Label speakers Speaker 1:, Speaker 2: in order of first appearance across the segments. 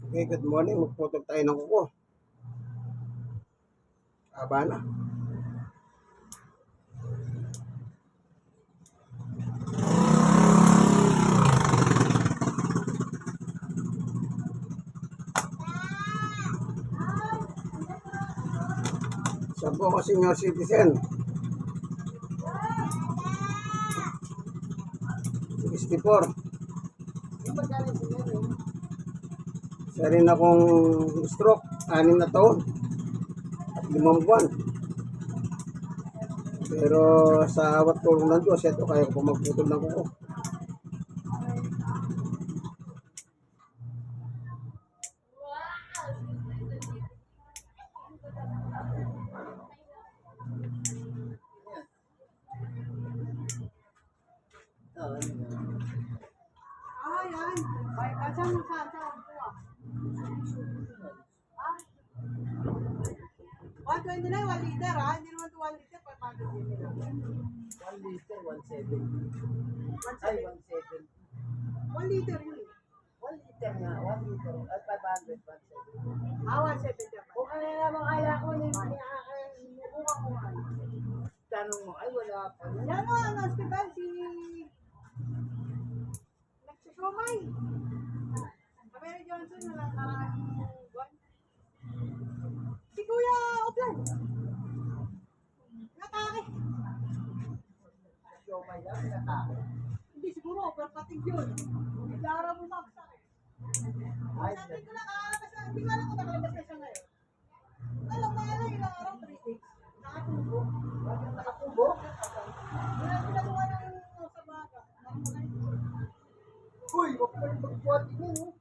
Speaker 1: Okay, good morning. Magputol tayo ng kuko. Aba na. Siya po ako senior citizen. 64. Isa rin akong stroke. 6 na taon. At 5 buwan. Pero sa awat tulong ng Diyos, ito kaya ko pa magputol ng kuko.
Speaker 2: Yan. Ay, kasama sa kuha. 129, 1 liter ha? Hindi naman 2 liter, 500 ml.
Speaker 3: 1 liter, 1.7. Ay, 1.7.
Speaker 2: 1 liter yun.
Speaker 3: 1 liter nga, 1 liter. Ay, 500, 1.7.
Speaker 2: 1.7 siya.
Speaker 3: Kung ano naman kaya ko na yung mukuha ko nga. Tanong mo, ay wala pa.
Speaker 2: Yan o, ang hospital, si... Nagsusumay. Mary Johnson na lang karaan buwan. Si Kuya Oplan. Natake.
Speaker 3: So, may lang, pinatake.
Speaker 2: Hindi siguro, overpating yun. Hindi araw bumaksak eh.
Speaker 3: Ay,
Speaker 2: Sabi ko lang, kakalabas na, hindi ko alam kung nakalabas na siya ngayon. Alam na alam, ilang araw, 3 weeks. Nakatubo.
Speaker 3: nakatubo.
Speaker 2: Pinagawa ng sa baga.
Speaker 3: Uy, huwag pa rin magbuhat din yun.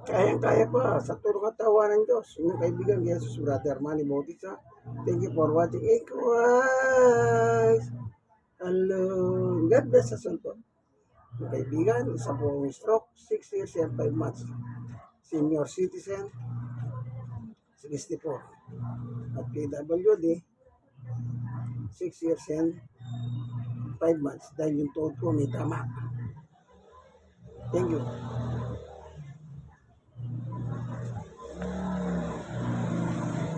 Speaker 1: Kayang-kaya pa sa tulong at tawa ng Diyos. Inyong kaibigan, Jesus Brother Manny Bautista. Thank you for watching. Equals. Hello. God bless us all po. Yung kaibigan, isa po ang stroke, 6 years and 5 months. Senior citizen, 64. At PWD, 6 years and 5 months. Dahil yung tuhod ko may tama. Thank you.